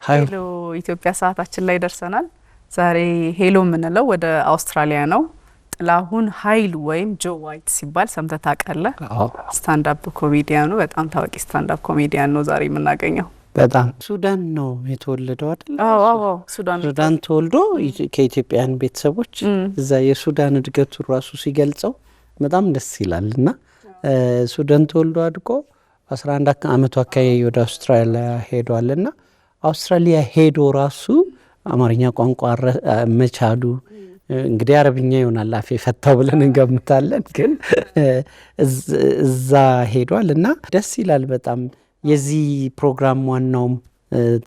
ሄሎ ኢትዮጵያ ሰዓታችን ላይ ደርሰናል። ዛሬ ሄሎ የምንለው ወደ አውስትራሊያ ነው። ጥላሁን ኃይሉ ወይም ጆ ዋይት ሲባል ሰምተህ ታውቃለህ? ስታንድ አፕ ኮሜዲያኑ በጣም ታዋቂ ስታንድ አፕ ኮሜዲያን ነው ዛሬ የምናገኘው። በጣም ሱዳን ነው የተወለደው አይደል? አዎ ሱዳን ተወልዶ ከኢትዮጵያን ቤተሰቦች እዛ የሱዳን እድገቱ ራሱ ሲገልጸው በጣም ደስ ይላልና ሱዳን ተወልዶ አድጎ 11 ዓመቱ አካባቢ ወደ አውስትራሊያ ሄዷልና አውስትራሊያ ሄዶ ራሱ አማርኛ ቋንቋ መቻሉ እንግዲህ አረብኛ ይሆናል አፌ ፈታው ብለን እንገምታለን፣ ግን እዛ ሄዷልና ደስ ይላል በጣም። የዚህ ፕሮግራም ዋናውም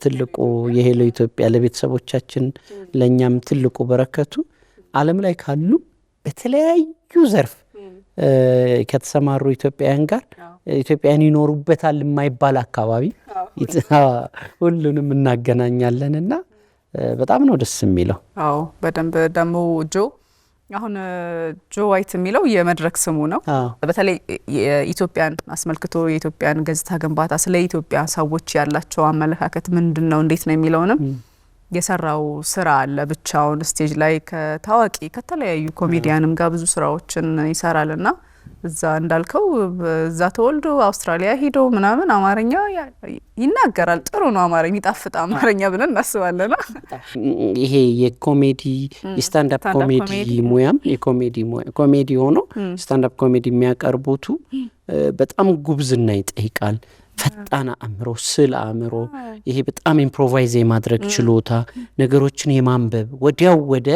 ትልቁ የሄሎ ኢትዮጵያ ለቤተሰቦቻችን ለኛም ትልቁ በረከቱ ዓለም ላይ ካሉ በተለያዩ ዘርፍ ከተሰማሩ ኢትዮጵያውያን ጋር ኢትዮጵያን ይኖሩበታል የማይባል አካባቢ ሁሉንም እናገናኛለንና በጣም ነው ደስ የሚለው። አዎ በደንብ ደግሞ አሁን ጆ ዋይት የሚለው የመድረክ ስሙ ነው። በተለይ የኢትዮጵያን አስመልክቶ የኢትዮጵያን ገጽታ ግንባታ ስለ ኢትዮጵያ ሰዎች ያላቸው አመለካከት ምንድነው እንዴት ነው የሚለውንም የሰራው ስራ አለ። ብቻውን ስቴጅ ላይ ከታዋቂ ከተለያዩ ኮሜዲያንም ጋር ብዙ ስራዎችን ይሰራልና እዛ እንዳልከው እዛ ተወልዶ አውስትራሊያ ሄዶ ምናምን አማርኛ ይናገራል። ጥሩ ነው አማርኛ የሚጣፍጥ አማርኛ ብለን እናስባለን። ይሄ የኮሜዲ ስታንድ አፕ ኮሜዲ ሙያም ኮሜዲ ሆኖ ስታንድ አፕ ኮሜዲ የሚያቀርቡቱ በጣም ጉብዝና ይጠይቃል። ፈጣን አእምሮ፣ ስለ አእምሮ፣ ይሄ በጣም ኢምፕሮቫይዝ የማድረግ ችሎታ፣ ነገሮችን የማንበብ ወዲያው ወደ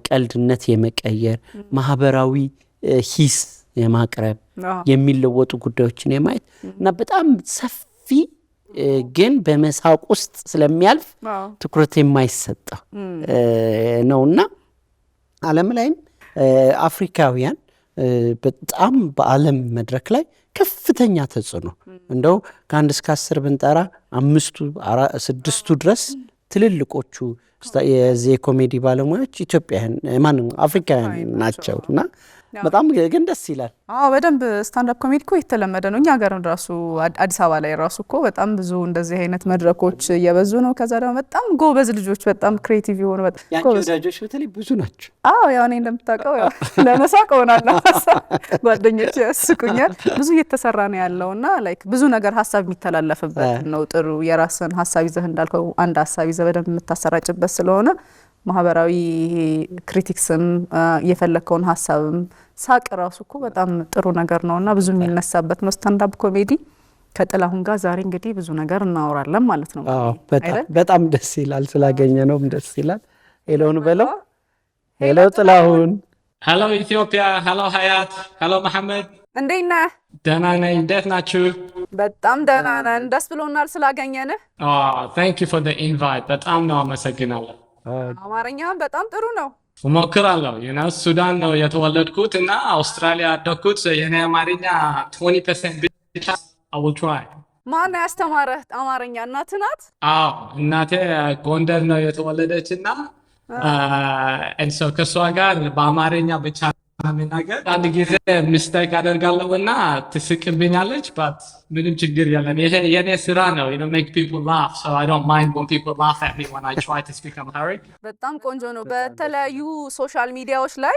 ቀልድነት የመቀየር ማህበራዊ ሂስ የማቅረብ የሚለወጡ ጉዳዮችን የማየት እና በጣም ሰፊ ግን በመሳቅ ውስጥ ስለሚያልፍ ትኩረት የማይሰጠው ነውና ዓለም ላይም አፍሪካውያን በጣም በዓለም መድረክ ላይ ከፍተኛ ተጽዕኖ እንደው ከ1 እስከ 10 ብንጠራ 5 6 ድረስ ትልልቆቹ የዚህ ኮሜዲ ባለሙያዎች ኢትዮጵያውያን ማንም አፍሪካውያን ናቸውና በጣም ግን ደስ ይላል። በደንብ ስታንድ አፕ ኮሜዲ እኮ የተለመደ ነው። እኛ ሀገር ራሱ አዲስ አበባ ላይ ራሱ እኮ በጣም ብዙ እንደዚህ አይነት መድረኮች እየበዙ ነው። ከዛ ደግሞ በጣም ጎበዝ ልጆች በጣም ክሬቲቭ የሆኑ በጣም ወዳጆች በተለይ ብዙ ናቸው። ያው እኔ እንደምታውቀው ያው ለመሳቅ ሆናለሁ ጓደኞቼ ያስቁኛል። ብዙ እየተሰራ ነው ያለውና ላይክ ብዙ ነገር ሀሳብ የሚተላለፍበት ነው። ጥሩ የራስን ሀሳብ ይዘህ እንዳልከው አንድ ሀሳብ ይዘህ በደንብ የምታሰራጭበት ስለሆነ ማህበራዊ ክሪቲክስም የፈለከውን ሀሳብም ሳቅ ራሱ እኮ በጣም ጥሩ ነገር ነውና ብዙ የሚነሳበት ነው ስታንድ አፕ ኮሜዲ። ከጥላሁን ጋር ዛሬ እንግዲህ ብዙ ነገር እናወራለን ማለት ነው። በጣም ደስ ይላል። ስላገኘ ነውም ደስ ይላል። ሄሎን በለው። ሄሎ ጥላሁን። ሄሎ ኢትዮጵያ። ሄሎ ሀያት። ሄሎ መሀመድ። እንዴት ነህ? ደህና ነኝ። እንዴት ናችሁ? በጣም ደህና ነን። ደስ ብሎናል ስላገኘንህ። ታንክ ዩ ፎር ዘ ኢንቫይት። በጣም ነው አመሰግናለሁ። አማርኛም በጣም ጥሩ ነው። እሞክራለሁ። ሱዳን ነው የተወለድኩት እና አውስትራሊያ ያደግኩት። የኔ አማርኛ 20% ብቻ። I will try። ማን ያስተማረህ አማርኛ? እናትህ ናት? እናቴ ጎንደር ነው የተወለደች እና ከሷ ጋር በአማርኛ ብቻ ምናገር አንድ ጊዜ ሚስቴክ አደርጋለሁ እና ትስቅብኛለች። ባት ምንም ችግር የለም። የኔ ስራ ነው make people laugh, so I don't mind when people laugh at me when I try to speak Amharic። በጣም ቆንጆ ነው። በተለያዩ ሶሻል ሚዲያዎች ላይ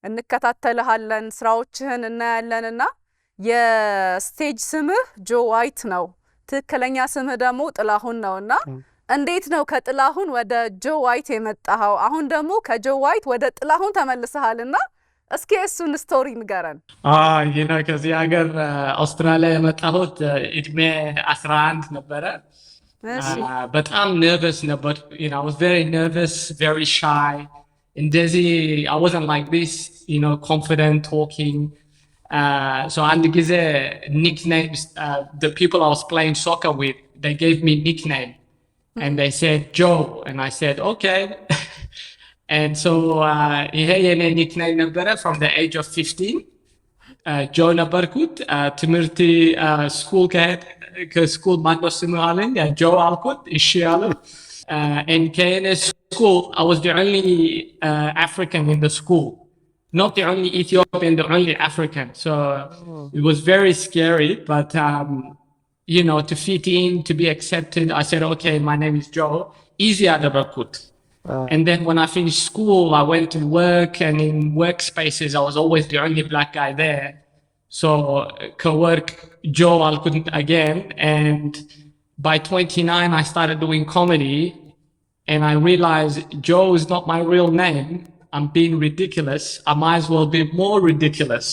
እንከታተልሃለን፣ ስራዎችህን እናያለንና የስቴጅ ስምህ ጆ ዋይት ነው፣ ትክክለኛ ስምህ ደግሞ ጥላሁን ነውና እንዴት ነው ከጥላሁን ወደ ጆ ዋይት የመጣኸው? አሁን ደግሞ ከጆ ዋይት ወደ ጥላሁን ተመልሰሃልና እስኪ እሱን ስቶሪ ንገረን። ከዚህ ሀገር አውስትራሊያ የመጣሁት እድሜ 11 ነበረ። በጣም ነርቨስ ነበር። I was very nervous, very shy. እንደዚህ I wasn't like this, confident talking. So አንድ ጊዜ nicknames, the people I was playing soccer with, they gave me nickname and they said Joe and I said okay. And so ይሄ የኔ ኒክኔም ነበረ from the age of 15 ጆ ነበርኩት። ትምህርት ስኩል ከስኩል ማነው ስምህ አለኝ። ጆ አልኩት። እሺ አለ። and ከኔ school I was the only African in the school, not the only Ethiopian, the only African. So it was very scary, but to fit in, to be accepted. I said, okay, my name is Joe. Easy adabakut. And then when I finished school, I went to work, and in workspaces, I was always the only black guy there. So, co-work Joe, I couldn't again. And by 29, I started doing comedy, and I realized Joe is not my real name. I'm being ridiculous. I might as well be more ridiculous.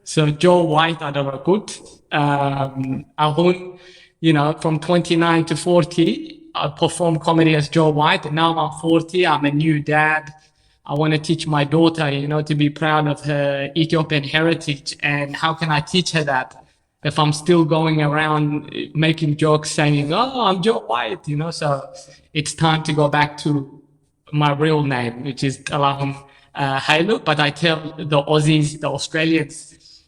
So Joe White Adarakut. From 29 to 40, I perform comedy as Joe White. And now I'm 40. I'm a new dad. I want to teach my daughter, to be proud of her Ethiopian heritage. And how can I teach her that if I'm still going around making jokes saying, oh, I'm Joe White, So it's time to go back to my real name, which is Talahun Hailu. But I tell the Aussies, the Australians,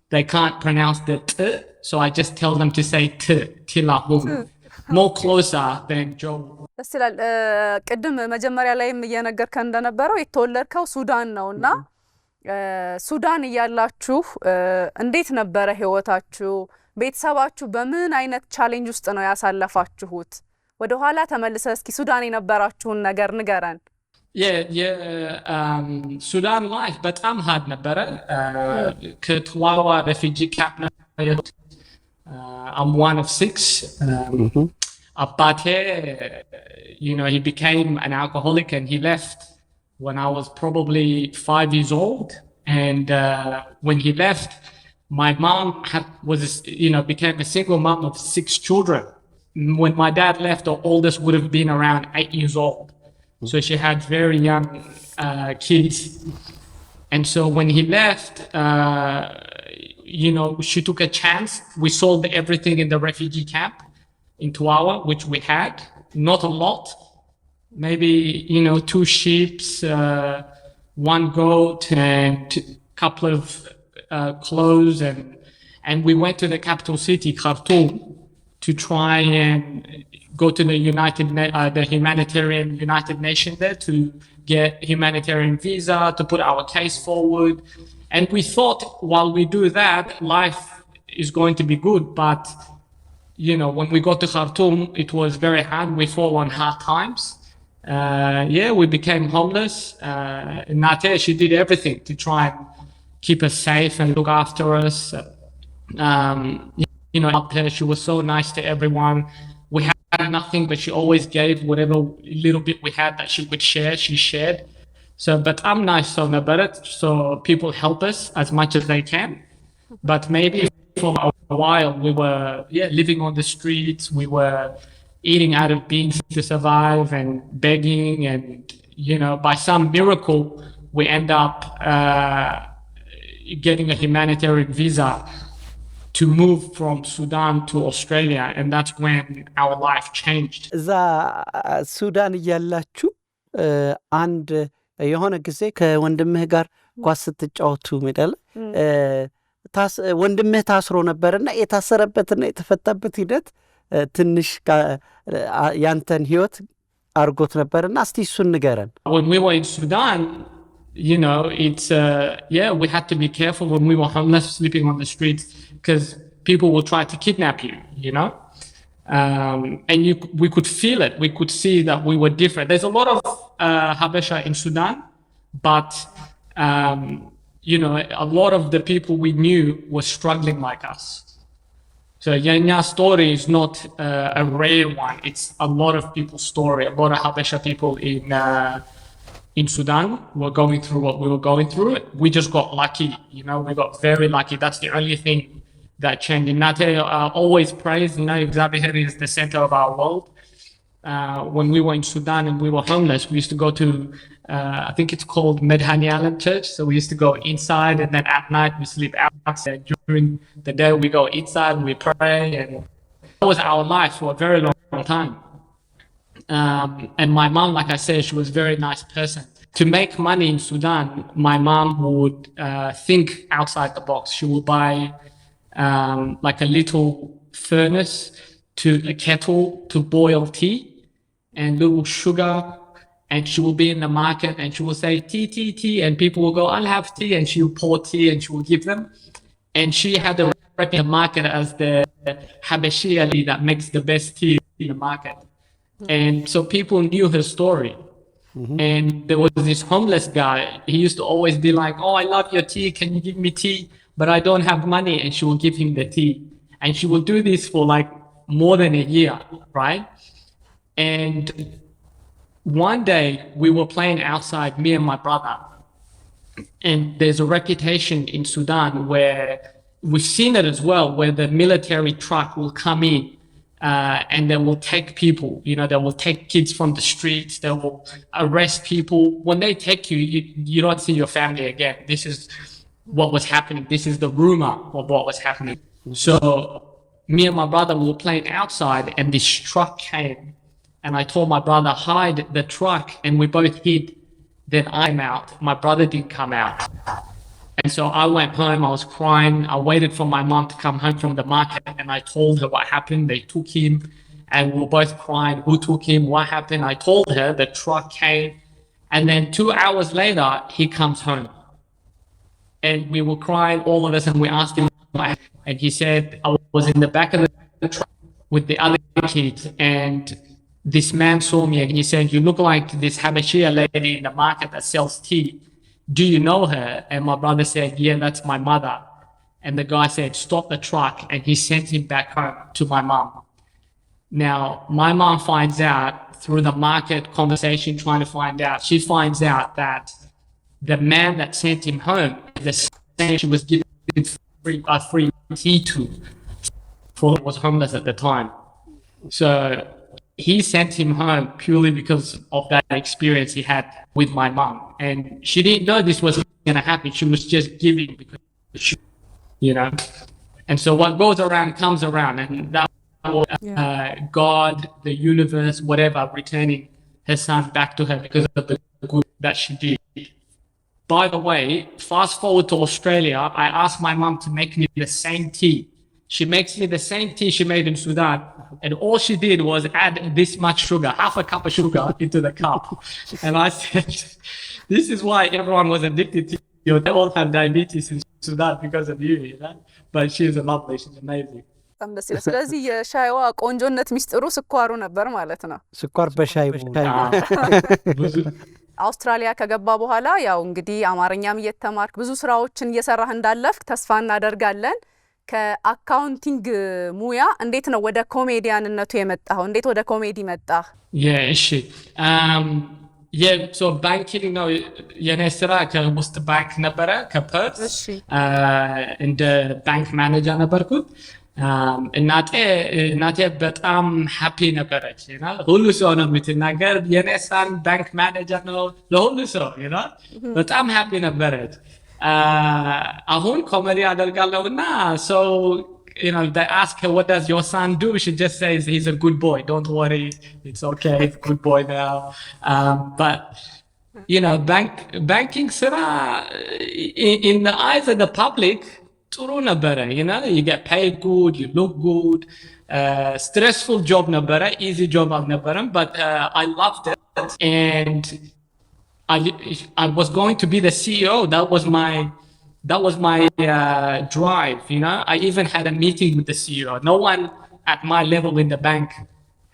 they can't pronounce the T, so I just tell them to say T, Tilahun, more closer than Joe. ደስ ይላል። ቅድም መጀመሪያ ላይም እየነገርከን እንደነበረው የተወለድከው ሱዳን ነውና ሱዳን እያላችሁ እንዴት ነበረ ህይወታችሁ? ቤተሰባችሁ በምን አይነት ቻሌንጅ ውስጥ ነው ያሳለፋችሁት? ወደ ኋላ ተመልሰ እስኪ ሱዳን የነበራችሁን ነገር ንገረን። Sudan life በጣም hard ነበረ። ከትዋዋ refugee camp ነው። I'm one of 6. Abate, he became an alcoholic, and he left when I was probably 5 years old. And when he left, my mom became a single mom of 6 children. When my dad left, the oldest would have been around 8 years old. So she had very young kids. And so when he left, she took a chance. We sold everything in the refugee camp in Tuawa, which we had. Not a lot. Maybe, 2 sheep, 1 goat, and a couple of clothes. And we went to the capital city, Khartoum, to try and go to the humanitarian United Nations there to get humanitarian visa, to put our case forward. And we thought while we do that, life is going to be good. But, when we got to Khartoum, it was very hard. We fall on hard times. We became homeless. Nate, she did everything to try and keep us safe and look after us. Up there, she was so nice to everyone. We had nothing, but she always gave whatever little bit we had that she would share, she shared. So, but I'm nice about it. So people help us as much as they can. But maybe for a while we were, living on the streets. We were eating out of beans to survive and begging. And, by some miracle, we end up getting a humanitarian visa to move from Sudan to Australia, and that's when our life changed. እዛ ሱዳን እያላችሁ አንድ የሆነ ጊዜ ከወንድምህ ጋር ኳስ ስትጫወቱ ሜዳ ላይ ወንድምህ ታስሮ ነበርና የታሰረበትና የተፈታበት ሂደት ትንሽ ያንተን ህይወት አርጎት ነበርና እስቲ እሱን ንገረን። When we were in Sudan, it's we had to be careful when we were homeless, sleeping on the streets, because people will try to kidnap you, and we could feel it. We could see that we were different. There's a lot of Habesha in Sudan, but a lot of the people we knew were struggling like us. So Yanya's story is not a rare one. It's a lot of people's story. A lot of Habesha people in Sudan were going through what we were going through. We just got lucky, we got very lucky. That's the only thing that changed. And Nate always prays, Xavier is the center of our world. When we were in Sudan and we were homeless, we used to go to, I think it's called meznagna church. So we used to go inside, and then at night we sleep outside. During the day we go inside and we pray. And that was our life for a very long time. And my mom, like I said, she was a very nice person. To make money in Sudan, my mom would think outside the box. She would buy like a little furnace to a kettle to boil tea and little sugar, and she will be in the market and she will say tea, tea, tea, and people will go, I'll have tea, and she will pour tea and she will give them. And she had a the market as the Habashi Ali that makes the best tea in the market. And so people knew her story. And there was this homeless guy. He used to always be like, oh, I love your tea. Can you give me tea? But I don't have money. And she will give him the tea. And she will do this for like more than a year, right? And one day we were playing outside, me and my brother. And there's a reputation in Sudan where we've seen it as well, where the military truck will come in and they will take people, they will take kids from the streets, they will arrest people. When they take you, you don't see your family again. This is what was happening. This is the rumor of what was happening. So me and my brother were playing outside and this truck came and I told my brother, hide the truck, and we both hid. Then I'm out. My brother didn't come out. And so I went home, I was crying. I waited for my mom to come home from the market and I told her what happened. They took him and we were both crying. Who took him? What happened? I told her the truck came. And then 2 hours later, he comes home. And we were crying, all of us, and we asked him what happened. And he said, I was in the back of the truck with the other kids and this man saw me and he said, you look like this Habashia lady in the market that sells tea. Do you know her? And my brother said, yeah, that's my mother. And the guy said, stop the truck. And he sent him back home to my mom. Now, my mom finds out through the market conversation, trying to find out, she finds out that the man that sent him home, the same she was giving free tea to, for was homeless at the time. So he sent him home purely because of that experience he had with my mom. And she didn't know this was going to happen. She was just giving because she, And so what goes around comes around. And that was God, the universe, whatever, returning her son back to her because of the good that she did. By the way, fast forward to Australia, I asked my mom to make me the same tea. She makes me the same tea she made in Sudan. And all she did was add this much sugar, half a cup of sugar into the cup. And I said, this is why everyone was addicted to you. They all have diabetes in Sudan because of you, But she's a lovely, she's amazing. ስለዚህ የሻይዋ ቆንጆነት ሚስጥሩ ስኳሩ ነበር ማለት ነው። ስኳር በሻይ አውስትራሊያ ከገባ በኋላ ያው እንግዲህ አማርኛም እየተማርክ ብዙ ስራዎችን እየሰራህ እንዳለፍክ ተስፋ እናደርጋለን። ከአካውንቲንግ ሙያ እንዴት ነው ወደ ኮሜዲያንነቱ የመጣኸው? እንዴት ወደ ኮሜዲ መጣህ? እሺ ሶ ባንኪንግ ነው የኔ ስራ። ከውስጥ ባንክ ነበረ ከፐርስ እንደ ባንክ ማኔጀር ነበርኩት። እናቴ በጣም ሃፒ ነበረች። ሁሉ ሰው ነው የምትናገር የኔ ሰን ባንክ ማኔጀር ነው ለሁሉ ሰው በጣም ሃፒ ነበረች። አሁን ኮሜዲ አደርጋለሁና so they ask her what does your son do, she just says he's a good boy, don't worry, it's okay, he's a good boy now. But banking ስራ in the eyes of the public ጥሩ ነበረ. You get paid good, you look good. Stressful job ነበረ, easy job አልነበረም, but I loved it. And I was going to be the CEO. That was my drive. I even had a meeting with the CEO. No one at my level in the bank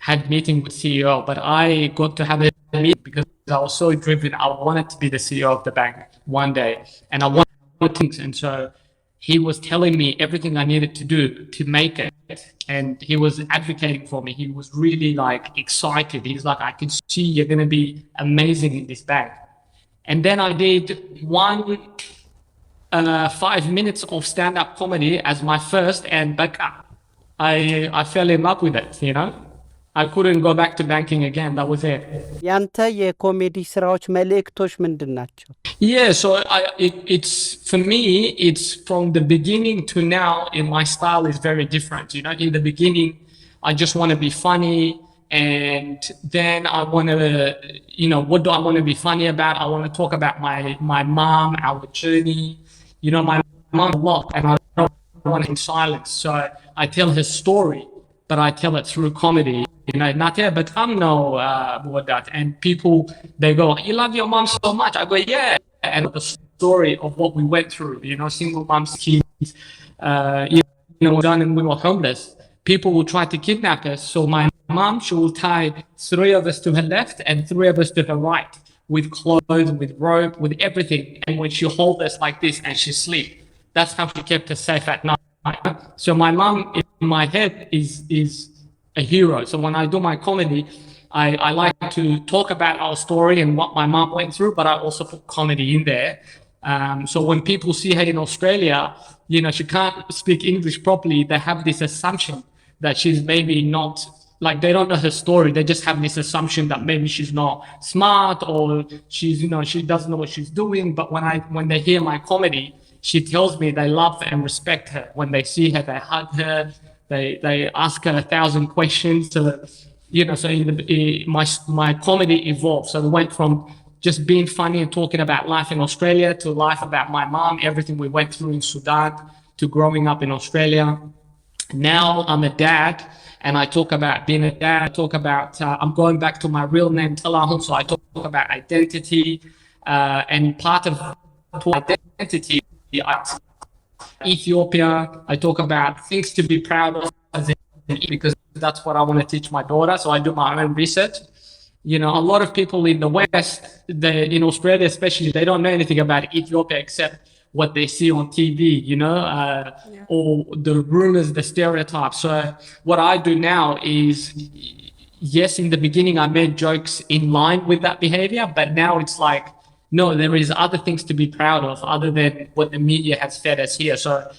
had meeting with CEO, but I got to have a meeting because I was so driven. I wanted to be the CEO of the bank one day, and I wanted things. And so he was telling me everything I needed to do to make it, and he was advocating for me. He was really excited. He's like, I can see you're going to be amazing in this bank. And then I did 5 minutes of stand-up comedy as my first, and I fell in love with it. I couldn't go back to banking again. That was it. ያንተ የኮሜዲ ስራዎች መልእክቶች ምንድን ናቸው? Yeah, so it's for me, it's from the beginning to now. In my style is very different. In the beginning, I just want to be funny, and then I want to, what do I want to be funny about? I want to talk about my mom, our journey. My mom a lot, and I don't want in silence. So I tell her story, but I tell it through comedy. Nate, but I'm no about that. And people, they go, you love your mom so much. I go, yeah. And the story of what we went through, single moms, kids, Sudan and we were homeless, people will try to kidnap us. So my mom, she will tie 3 of us to her left and 3 of us to her right, with clothes, with rope, with everything. And when she hold us like this and she sleep, that's how she kept us safe at night. So my mom in my head is a hero. So when I do my comedy, I like to talk about our story and what my mom went through, but I also put comedy in there. So when people see her in Australia, she can't speak English properly. They have this assumption that she's maybe not, like, they don't know her story. They just have this assumption that maybe she's not smart, or she's, she doesn't know what she's doing. But when they hear my comedy, she tells me they love and respect her. When they see her, they hug her. They ask her 1,000 questions. So my comedy evolved. So it went from just being funny and talking about life in Australia to life about my mom, everything we went through in Sudan, to growing up in Australia. Now I'm a dad, and I talk about being a dad. I talk about, I'm going back to my real name, ጥላሁን, so I talk about identity, and part of identity, Ethiopia. I talk about things to be proud of, because that's what I want to teach my daughter, so I do my own research. A lot of people in the West, in Australia especially, they don't know anything about Ethiopia except what they see on TV, or the rumors, the stereotypes. So what I do now is, yes, in the beginning I made jokes in line with that behavior, but now it's like, no, there is other things to be proud of other than what the media has fed us here. So,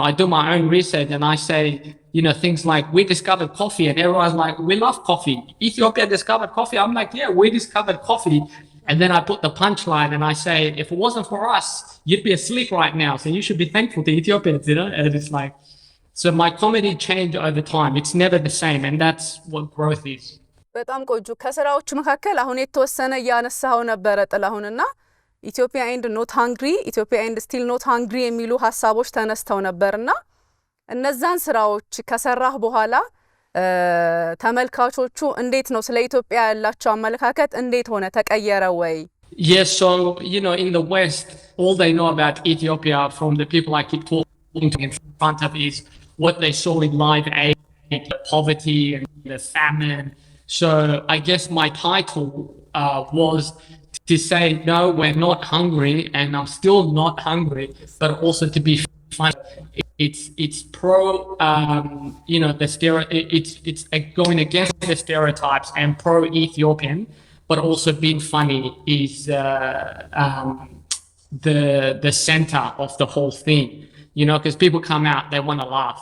I do my own research and I say, things like, we discovered coffee, and everyone's like, we love coffee. Ethiopia discovered coffee. I'm like, yeah, we discovered coffee. And then I put the punchline and I say, if it wasn't for us, you'd be asleep right now. So you should be thankful to Ethiopians, And it's like, so my comedy changed over time. It's never the same. And that's what growth is. በጣም ቆንጆ። ከስራዎቹ መካከል አሁን የተወሰነ ያነሳው ነበር ጥላሁንና ኢትዮጵያ ኤንድ ኖት ሃንግሪ፣ ኢትዮጵያ ኤንድ ስቲል ኖት ሃንግሪ የሚሉ ሐሳቦች ተነስተው ነበርና እነዛን ስራዎች ከሰራህ በኋላ ተመልካቾቹ እንዴት ነው ስለ ኢትዮጵያ ያላቸው አመለካከት እንዴት ሆነ ተቀየረ ወይ? Yes, so in the West, all they know about Ethiopia from the people I keep talking to in front of is what they saw in Live Aid, the poverty and the famine. So I guess my title was to say, no, we're not hungry, and I'm still not hungry, but also to be fun. It's pro, it's going against the stereotypes and pro-Ethiopian, but also being funny is the center of the whole thing. Because people come out, they want to laugh.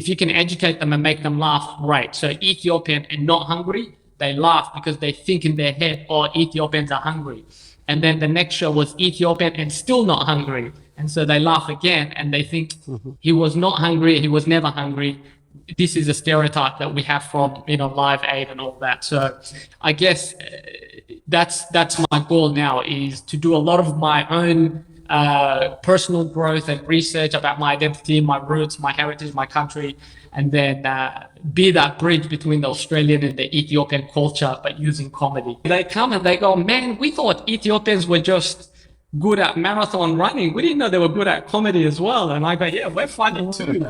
If you can educate them and make them laugh, great. So Ethiopian and not hungry, they laugh because they think in their head, oh, Ethiopians are hungry. And then the next show was Ethiopian and still not hungry. And so they laugh again and they think he was not hungry, he was never hungry. This is a stereotype that we have from, Live Aid and all that. So I guess that's my goal now, is to do a lot of my own personal growth and research about my identity, my roots, my heritage, my country, and then be that bridge between the Australian and the Ethiopian culture, but using comedy. They come and they go, man, we thought Ethiopians were just good at marathon running. We didn't know they were good at comedy as well. And I go, yeah, we're funny too.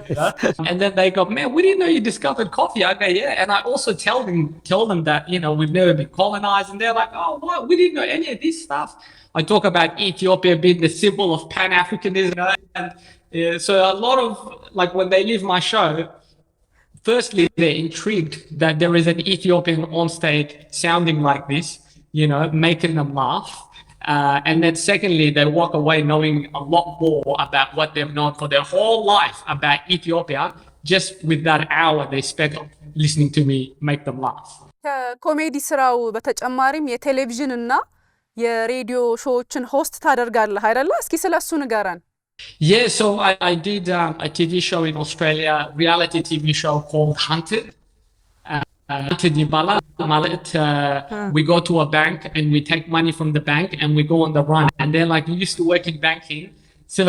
And then they go, man, we didn't know you discovered coffee. I go, yeah. And I also tell them that, we've never been colonized. And they're like, oh, what? We didn't know any of this stuff. I talk about Ethiopia being the symbol of Pan-Africanism. And so a lot of, like, when they leave my show, firstly, they're intrigued that there is an Ethiopian on stage sounding like this, making them laugh. And then secondly, they walk away knowing a lot more about what they've known for their whole life about Ethiopia, just with that hour they spent listening to me make them laugh. ከኮሜዲ ስራው በተጨማሪም የቴሌቪዥን እና የሬዲዮ ሾዎችን ሆስት ታደርጋለህ አይደለ? እስኪ ስለሱ ንገረን። Yeah, so I did a TV show in Australia, reality TV show called Hunted. Hunted Yibala. We go to a bank and we take money from the bank and we go on the run. And they're like, you used to work in banking, so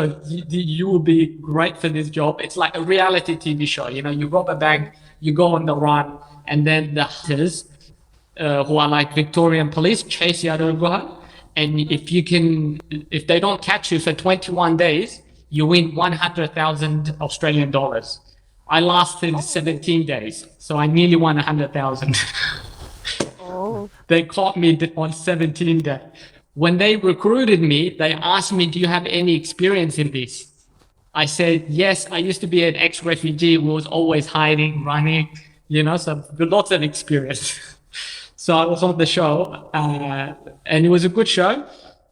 you will be great for this job. It's like a reality TV show. You rob a bank, you go on the run, and then the hunters, who are like Victorian police, chase you out of Adrigual. And if they don't catch you for 21 days, you win 100,000 Australian dollars. I lasted 17 days, so I nearly won 100,000. Oh. They caught me on 17 days. When they recruited me, they asked me, do you have any experience in this? I said, yes, I used to be an ex-refugee who was always hiding, running, so lots of experience. So I was on the show, and it was a good show.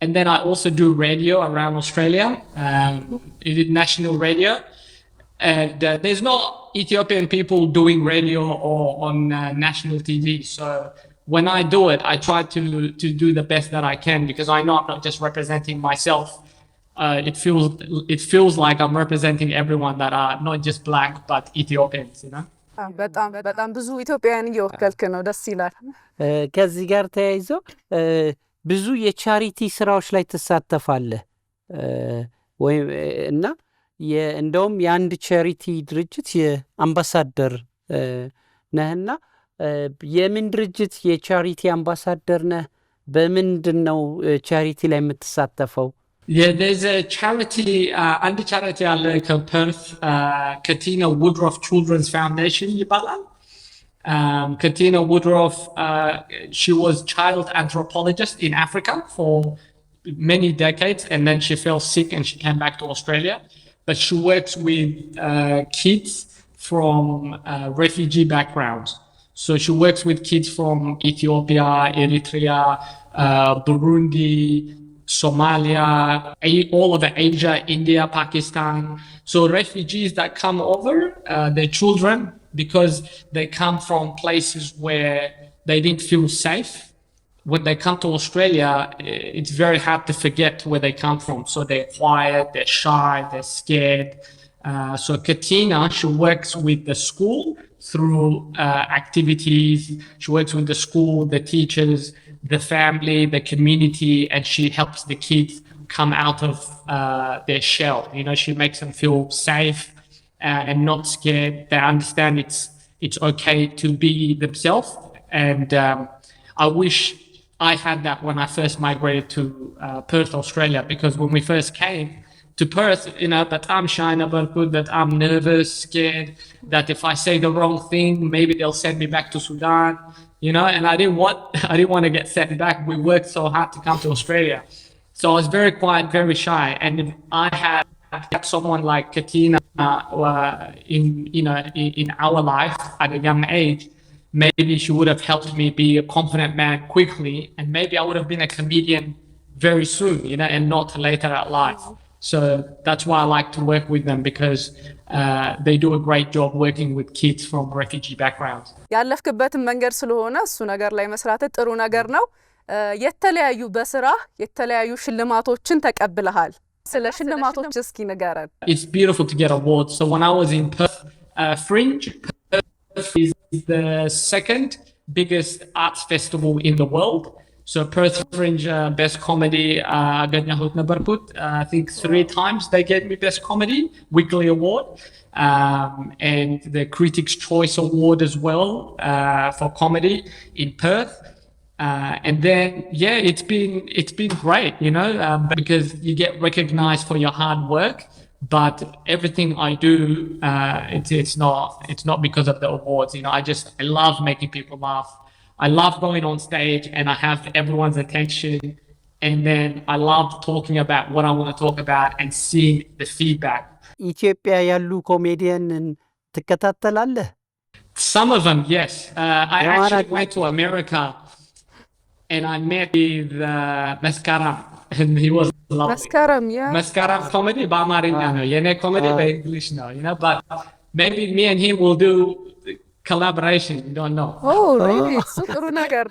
And then I also do radio around Australia. I did national radio. And there's no Ethiopian people doing radio or on national TV. So when I do it, I try to do the best that I can, because I know I'm not just representing myself. It feels like I'm representing everyone that are not just black, but Ethiopians, በጣም ብዙ ኢትዮጵያውያን እየወከልክ ነው። ደስ ይላል። ከዚህ ጋር ተያይዞ ብዙ የቻሪቲ ስራዎች ላይ ተሳተፋለህ ወይ? እና እንደውም የአንድ ቻሪቲ ድርጅት የአምባሳደር ነህና የምን ድርጅት የቻሪቲ አምባሳደር ነህ? በምንድን ነው ቻሪቲ ላይ የምትሳተፈው? Yeah, there's a charity, under charity I like Perth, Katina Woodruff Children's Foundation, Katina Woodruff, she was child anthropologist in Africa for many decades, and then she fell sick and she came back to Australia. But she works with kids from refugee backgrounds. So she works with kids from Ethiopia, Eritrea, Burundi, Somalia, all over Asia, India, Pakistan. So refugees that come over, their children, because they come from places where they didn't feel safe. When they come to Australia, it's very hard to forget where they come from. So they're quiet, they're shy, they're scared. So Katina, she works with the school through activities. She works with the school, the teachers, the family, the community, and she helps the kids come out of their shell. She makes them feel safe and not scared. They understand it's okay to be themselves. And I wish I had that when I first migrated to Perth, Australia, because when we first came to Perth, that I'm shy about good, that I'm nervous, scared, that if I say the wrong thing, maybe they'll send me back to Sudan. And I didn't want to get sent back. We worked so hard to come to Australia. So I was very quiet, very shy. And if I had someone like Katina in our life at a young age, maybe she would have helped me be a confident man quickly, and maybe I would have been a comedian very soon, and not later at life. So that's why I like to work with them, because they do a great job working with kids from refugee backgrounds. ያለፍክበትን መንገድ ስለሆነ እሱ ነገር ላይ መስራት ጥሩ ነገር ነው። የተለያዩ በስራ የተለያዩ ሽልማቶችን ተቀብለሃል። ስለ ሽልማቶች እስኪ ንገረን። It's beautiful to get awards. So when I was in Perth, Fringe, Perth is the second biggest arts festival in the world. So Perth Fringe Best Comedy, I think 3 times they gave me Best Comedy weekly award, and the Critics' Choice Award as well for comedy in Perth. And then it's been great, because you get recognized for your hard work. But everything I do, it's not because of the awards. I love making people laugh. I love going on stage and I have everyone's attention, and then I love talking about what I want to talk about and seeing the feedback. ኢትዮጵያ ያሉ ኮሜዲያንን ትከታተላለህ? Some of them, yes. I actually went to America and I met with Meznagna, and he was lovely. Meznagna comedy, በአማርኛ ነው የኔ comedy በእንግሊሽ ነው, but maybe me and him will do collaboration, you don't know. Oh, really? ጥሩ ነገር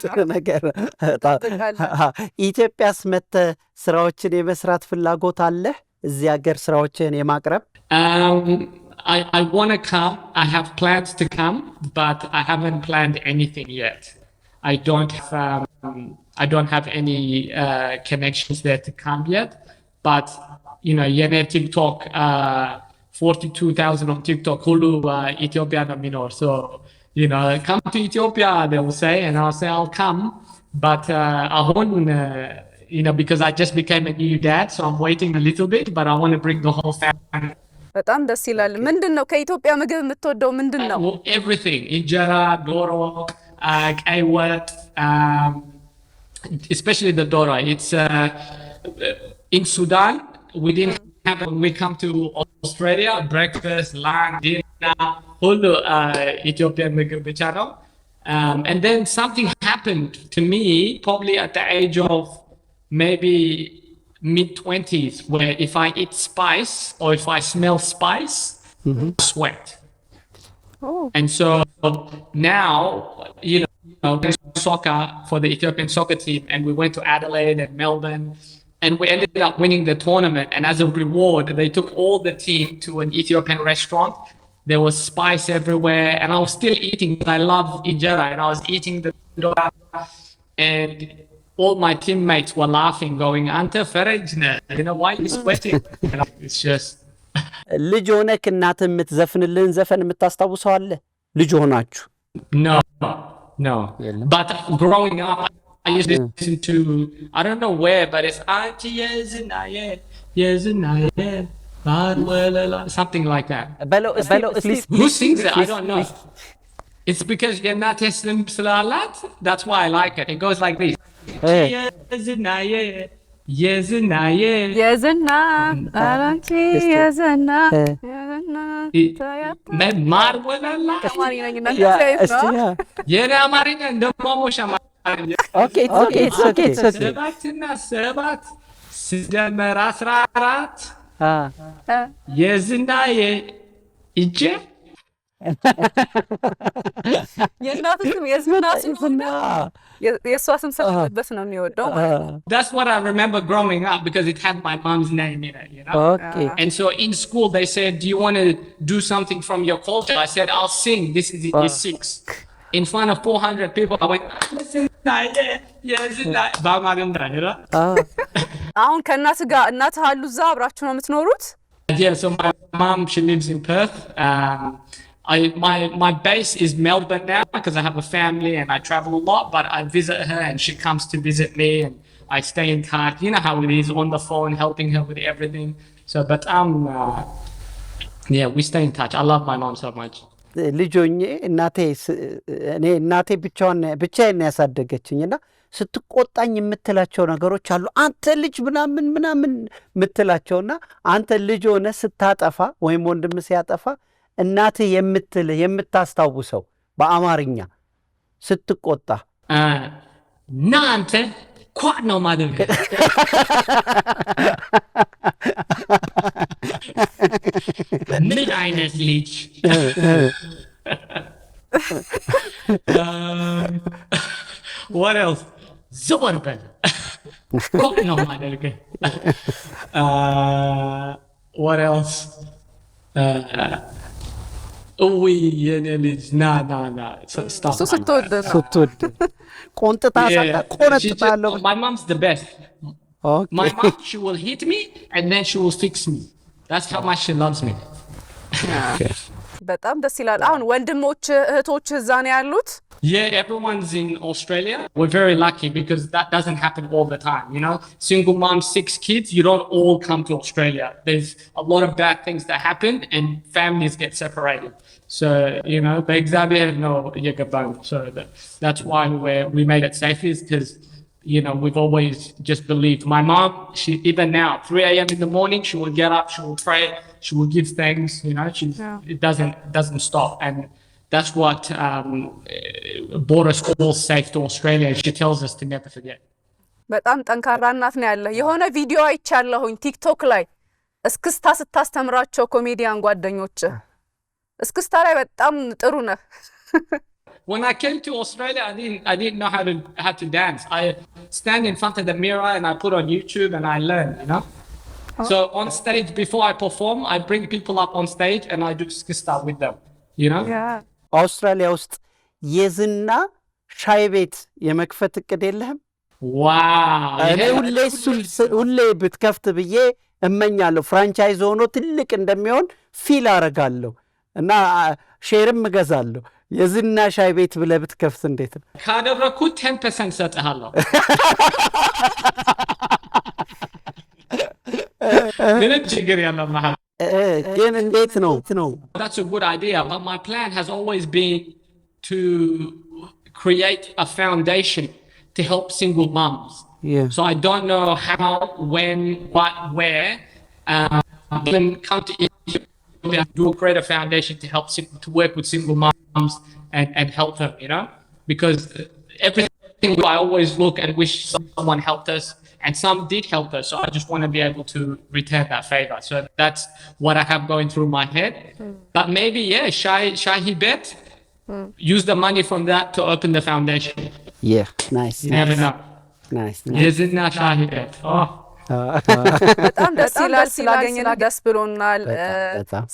ነው። ኢትዮጵያስ መጥተህ ስራዎችን የመስራት ፍላጎት አለህ? እዚህ ሀገር ስራዎችን የማቅረብ? I want to come. I have plans to come, but I haven't planned anything yet. I don't have any connections there to come yet. But yene TikTok, 42,000 on TikTok, Hulu, Ethiopia, Minor. So, come to Ethiopia, they will say, and I'll say, I'll come. But I won't, because I just became a new dad, so I'm waiting a little bit, but I want to bring the whole family. በጣም ደስ ይላል ምንድነው ከኢትዮጵያ ምግብ የምትወደው ምንድነው everything injera doro hiyawat especially the doro it's in Sudan we didn't have when we come to Australia breakfast lunch dinner all Ethiopian ምግብ ብቻ ነው and then something happened to me probably at the age of maybe mid-20s where if I eat spice or if I smell spice, I sweat. Oh. And so now, you know, soccer for the Ethiopian soccer team and we went to Adelaide and Melbourne and we ended up winning the tournament and as a reward, they took all the team to an Ethiopian restaurant. There was spice everywhere and I was still eating. I love injera and I was eating the and all my teammates were laughing, going, "Anta Farajna, you know why you sweating?" And it's just. ልጅ ሆነህ እናትህ የምትዘፍንልህን ዘፈን የምታስታውሰው አለ? ልጅ ሆናችሁ? No. But growing up, I used to listen to, I don't know where, but it's Auntie Yeznaye, something like that. Who sings it? I don't know. It's because you're not listening to a lot. That's why I like it. It goes like this. የዝና አራንቺ የዝና መማር ወለላ የኔ አማርኛ እንደማሞሽ አማርኛ ሰባትና ሰባት ሲደመር 14 የዝና እጄ የእናትም የዝና የእሷ ስም ስለበት ነው የሚወደው That's what I remember growing up because it had my mom's name in it, you know. Okay. And so in school they said, "Do you want to do something from your culture?" I said, "I'll sing. This is year 6." In front of 400 people I went, አሁን ከእናት ጋር እናት አሉ እዛ አብራችሁ ነው የምትኖሩት? Yeah, so my mom she lives in Perth. My base is Melbourne now because I have a family and I travel a lot, but I visit her and she comes to visit me and I stay in touch. You know how it is on the phone, helping her with everything. So, but yeah, we stay in touch. I love my mom so much. ልጆኜ እናቴ ብቻዬን ያሳደገችኝና ስትቆጣኝ የምትላቸው ነገሮች አሉ አንተ ልጅ ምናምን የምትላቸውና አንተ ልጅ ሆነ ስታጠፋ ወይም ወንድም ሲያጠፋ እናቴ የምታስታውሰው በአማርኛ ስትቆጣ እናንተ ኳት ነው ማለት ምን አይነት ልጅ what else ዘወርበል ኳት ነው ማለት what else Oui, የኔ ልጅ ና ስትወድ ቆንጥታለሁ My mom's the best. Okay. My mom, she will hit me and then she will fix me. That's how much she loves me. Okay. በጣም ደስ ይላል አሁን ወንድሞች እህቶች እዛ ነው ያሉት? Yeah, everyone's in Australia. We're very lucky because that doesn't happen all the time, you know. Single mom, 6 kids, you don't all come to Australia. There's a lot of bad things that happen and families get separated. So, you know, the example no yegabang. So that's why we made it safe is because, you know, we've always just believed. My mom, she even now, 3 a.m. in the morning, she will get up, she will pray, she will give thanks, you know, it doesn't stop. And that's what brought us all safe to Australia. She tells us to never forget. በጣም ጠንካራ እናት ነው ያለ የሆነ ቪዲዮ አይቻለሁኝ ቲክቶክ ላይ እስክስታ ስታስተምራቸው ኮሜዲያን ጓደኞች እስክስታ ላይ በጣም ጥሩ ነህ When I came to Australia, I didn't know how to dance. I stand in front of the mirror and I put on YouTube and I learn, you know. So on stage before I perform, I bring people up on stage and I do skista with them, you know. Yeah. አውስትራሊያ ውስጥ የዝና ሻይ ቤት የመክፈት እቅድ የለህም? ዋው! እኔ ሁሌ ብትከፍት ብዬ እመኛለሁ። ፍራንቻይዝ ሆኖ ትልቅ እንደሚሆን ፊል አረጋለሁ እና ሼርም እገዛለሁ። የዝና ሻይ ቤት ብለህ ብትከፍት እንዴት ነው? ካደረኩት 10% ሰጥሃለሁ። ምንም ችግር የለም። ግን እንዴት ነው? That's a good idea, but my plan has always been to create a foundation to help single moms. Yeah. So I don't know how, when, what, where. Then come to Ethiopia, do create a foundation to help to work with single moms and help them, you know, because everything I always look and wish someone helped us, and some did help us. So I just want to be able to return that favor. So that's what I have going through my head. But maybe Shahi bet. Use the money from that to open the foundation. Yeah, nice. You never know. Nice. Meznagna Shahi bet. Oh. በጣም ደስ ይላል። ስላገኘን ደስ ብሎናል።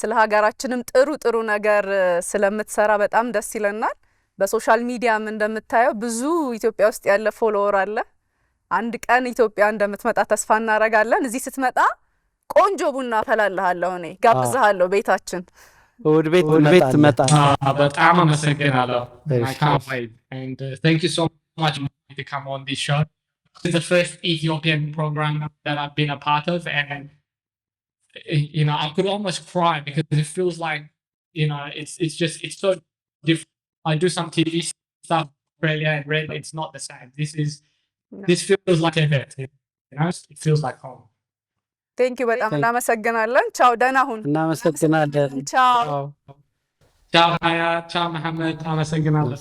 ስለ ሀገራችንም ጥሩ ነገር ስለምትሰራ በጣም ደስ ይለናል። በሶሻል ሚዲያም እንደምታየው ብዙ ኢትዮጵያ ውስጥ ያለ ፎሎወር አለ። አንድ ቀን ኢትዮጵያ እንደምትመጣ ተስፋ እናደርጋለን። እዚህ ስትመጣ ቆንጆ ቡና አፈላልሃለሁ፣ እኔ ጋብዝሃለሁ ቤታችን። እሁድ ቤት ትመጣ። በጣም አመሰግናለሁ። I can't wait. And thank you so much to come on this show. It's the first Ethiopian program that I've been a part of, and you know, I could almost cry because it feels like, you know, it's so different. I do some TV stuff in Australia and Red, it's not the same. This feels like a hit, you know, it feels like home. Thank you በጣም እናመሰግናለን። ቻው፣ ደህና ሁን። እናመሰግናለን። ቻው Ciao Haya, ciao Mohammed, አመሰግናለሁ።